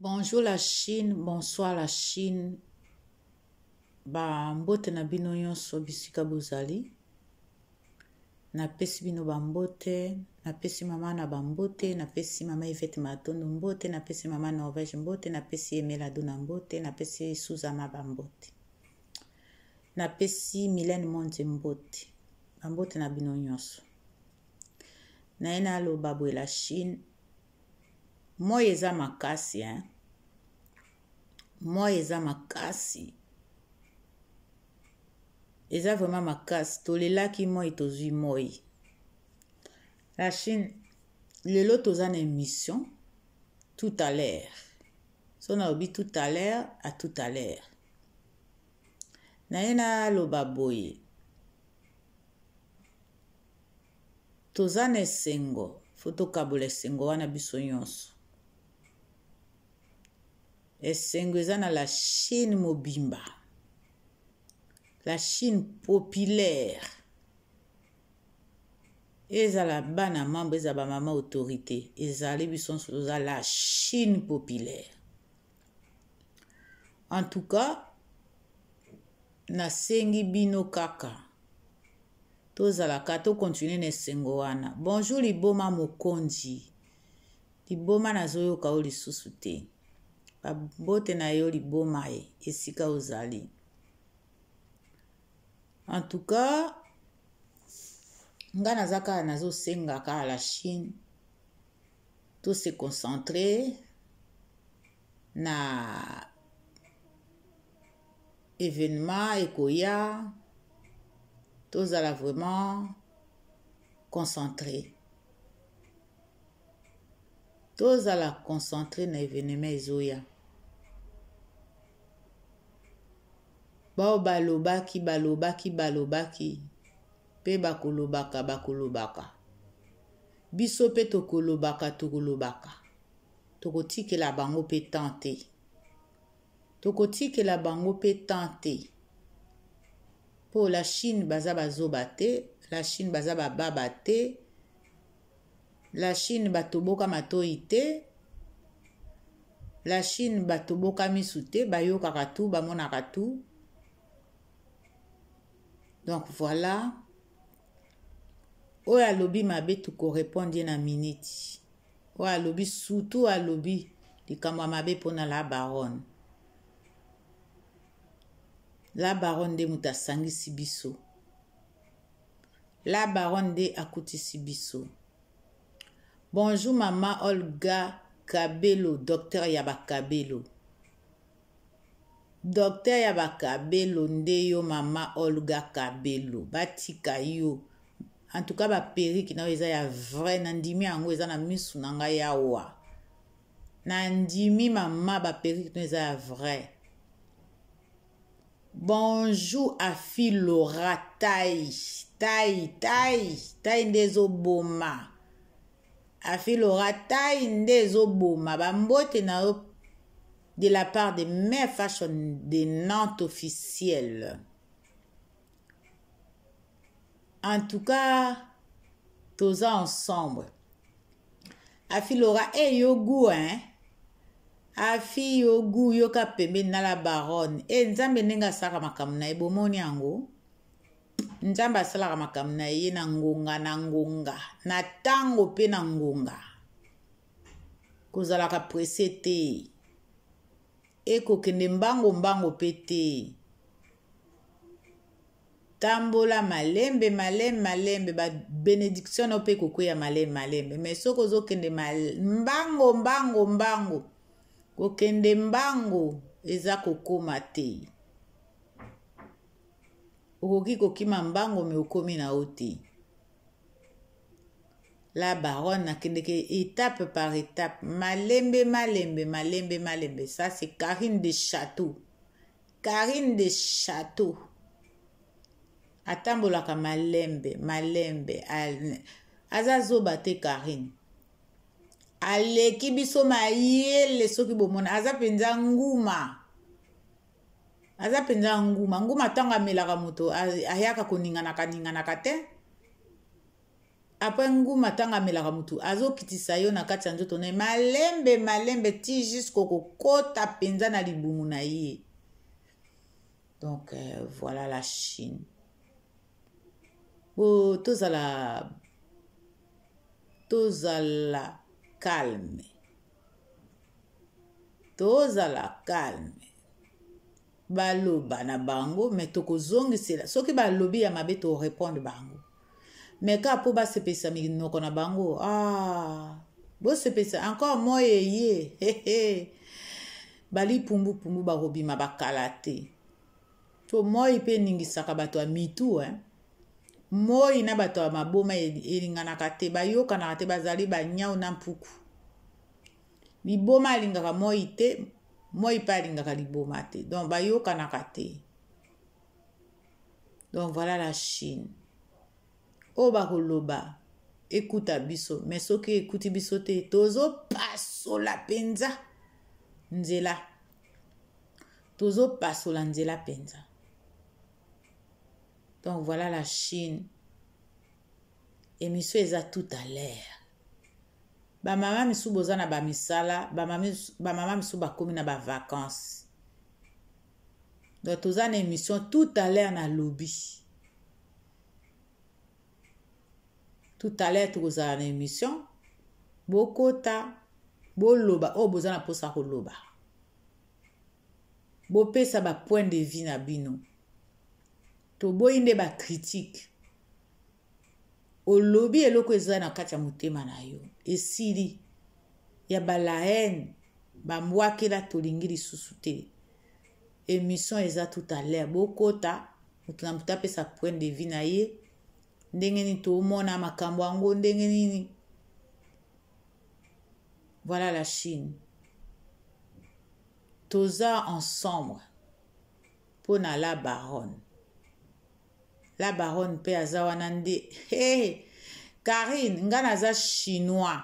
Bonjour la Chine, bonsoir la Chine. Ba mbote na bino nyonso bisika bozali. Na pesi bino bambote, na pesi mama na bambote, na pesi mama Yvette Matondo mbote, na pesi mama Norvège mbote, na pesi Emela Duna mbote, na pesi Suzama bambote. Na pesi Mylène Monte mbote. Bambote na bino nyonso. Na ena lo babwe la Chine. Moi eza makasi, hein. Moi eza makasi. Eza vraiment makasi. Tolelaki moi tozui moi. La Chine, lelo toza na émission tout à l'heure. So na obi tout à l'heure à tout à l'heure. Na ena lo baboye. Toza na esengo. Foto kabola esengo wana biso nyonso. Esengo eza na la Chine mobimba. La Chine populaire. Eza la bana mambo eza ba mama autorité. Eza li biso toza la Chine populaire. En tout cas, na sengi bino kaka. Tozalaka to continue na esengo wana. Bonjour liboma mokonzi. Liboma nazoyoka o lisusu te. Babote na yo liboma e esika ozali. En tout cas, nga nazaka nazo senga ka la Chine. Tout se concentrer na événement ekoya. Tozala vraiment concentré. Tozala concentré na événement ezoya. Bao balobaki. Pe bakolobaka. Biso pe tokolobaka. Tokotikela bango pe tante. Tokotikela bango pe tante. Po la Chine baza bazoba te. La Chine baza bababa te. La Chine batoboka matoi te. La Chine batoboka misu te. Bayokaka tu, bamonaka tu. Donc voilà. Oya lobi mabe tuko répondre na minute. Oya lobi surtout a lobi likamwa mabe pona la baronne. La baronne de mutasangisi biso. La baronne de akutisi biso. Bonjour maman Olga Kabelo, docteur Yabakabelo. Docteur Yabakabelo nde yo mama Olga Kabelo. Batika yo. En tout cas, ba perruque na eza ya vrai. Nandimi yango eza na misu na ngai yawa. Nandimi mama ba perruque na eza ya vrai. Bonjour à Philora Tai ndezo boma. A Philora Tai ndezo boma. Bambote na yo de la part de Mère Fashion de Nantes officielle. En tout cas, tous ensemble. Afi Laura, yogu, hein? Afi yogu, yoka pembe na la baronne. Nzambe nenga saka makamna e bomoni yango. Nzamba sala makamna ye na ngonga. Na tango pe na ngonga. Kozala ka presete. Eko kende mbango pete. Tambola malembe ba benediction ope koko ya malembe mais soko zo kende mbango ko kende mbango eza kokoma te okoki kokima mbango me okomi na oti. La baronne akende ke étape par étape malembe ça c'est Karine de Château. Atambolaka malembe azazoba te Karine aleki biso mayele soki bomona aza penza nguma tanga melaka moto ayaka koninganaka te après nguma tanga melaka mutu azo kitisa yo na kati ya nzoto na malembe ti jusqu'au kokota penza na libumu na ye. Donc voilà la Chine. Bo tozala calme. Tozala calme. Baloba na bango mais tokozongisela soki balobi ya mabe to répondre bango. Mais ka po ba sepesa minoko na bango bo sepesa encore moye ye bali pumbu barobima bakalate to moyi pe ningisaka bato ya mitu moyi na bato ya maboma elinganaka te bayokanaka te bazali banyau na mpuku liboma alingaka moyi te moyi pe alingaka liboma te donc bayokanaka te. Donc voilà la Chine. Oba koloba écoute biso mais soki écoute biso te tozo pasola penza nzela penza. Donc voilà la Chine. Émission eza tout à l'heure. Ba mama misu boza na ba misala, ba mama misu ba komi na ba vacances. Donc toza na émission tout à l'heure na lobby. Tout à l'heure toza na émission bokota boloba boza na posa koloba. Bopesa ba point de vue na bino. To boyinde ba critique. Olobi eloko eza na kati ya motema na yo. Esili ya bala haine bambwakela tolingi lisusu te. Émission eza tout à l'heure bokota mutu na mutu apesa point de vue na ye ndenge nini tomona makambo yango ndenge nini. Voilà la Chine. Toza ensemble pour na la baronne. La baronne pe azawana nde. Hey, Karine, nga naza chinois.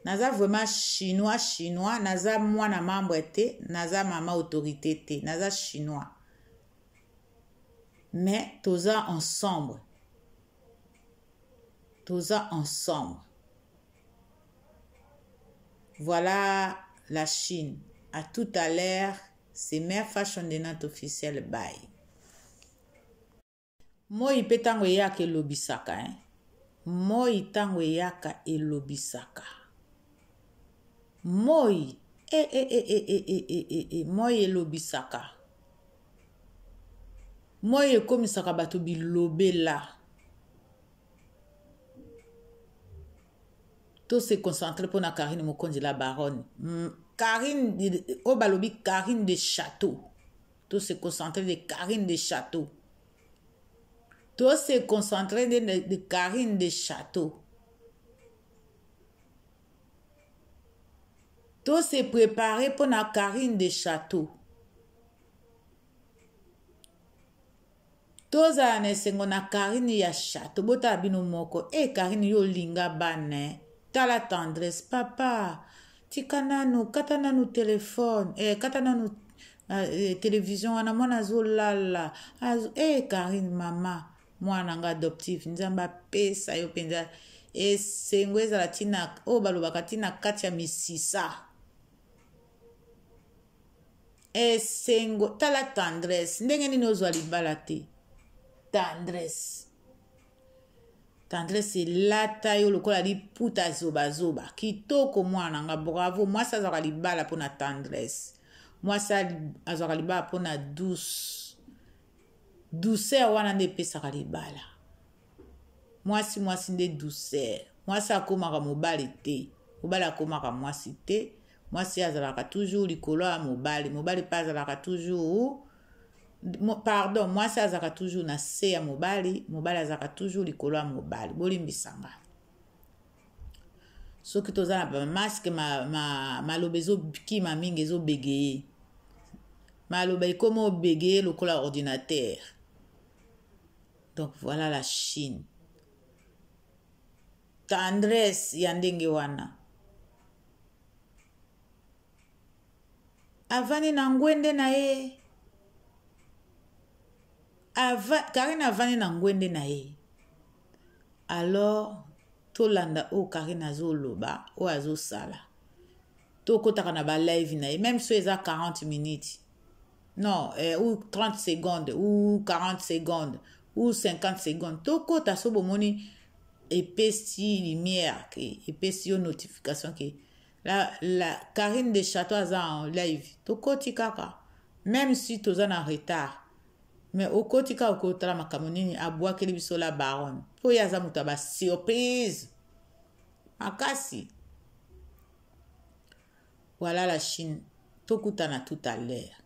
Naza vraiment chinois. Naza mwana mambo te. Naza mama autorité te. Naza chinois. Mais toza ensemble. Voilà la Chine. À tout à l'heure. C'est Mère Fashion de notre officiel. Bye. Moi petango yaka elobisaka moi tango yaka elobisaka moi moi elobisaka moi ekomisaka bato bilobela to se concentrer pour na Karine Mokonzi la baronne Karine balobi Karine de Château to se concentrer de Karine de Château. Tout se concentrer de Karine de Château. Tout se préparer pour la Karine de Château. Tout ça nesengo na Karine ya Château. Bota bino moko. Karine yo linga bane. T'as la tendresse. Papa, tikananu, katananu téléphone. Katananu télévision. Anamona zo lala. Karine mama. Mwana nga adoptif nzamba pesa yo penza esengo ezala tina balobaka tina kati ya misisa esengo tala tendresse ndenge nini ozwa libala te tendresse elata yo lokola liputa zobazoba kitoko mwana nga bravo mwasi azwaka libala mpona tendresse mwasi azwaka libala mpona douceur wana nde pesaka libala mwasi nde douceur mwasi akomaka mobali te mobali akomaka mwasi te mwasi azalaka toujours likolo ya mobali mpe azalaka toujours mwasi azalaka toujours na se ya mobali azalaka toujours likolo ya mobali bolimbisanga soki toza na bamaske maloba ezokima mingi ezobegeye maloba ekoma obegeye lokola ordinateur. Donc voilà la Chine. Tendresse yandenge wana. Avani na ngwende na ye. Karine avani na ngwende na ye. Alors tolanda o Karine azoloba o azosala tokotaka na ba live na ye même so eza 40 minutes non ou 30 secondes ou 40 secondes ou 50 secondes tokota so bomoni epesi lumière ke epesi yo notification ke la Karine de Château aza en live tokoti kaka même si toza na retard mais okoti kaka okotala makambo nini abwakeli biso la baronne po ye aza moto ya basurprise makasi. Voilà la Chine tokutana tout à l'heure.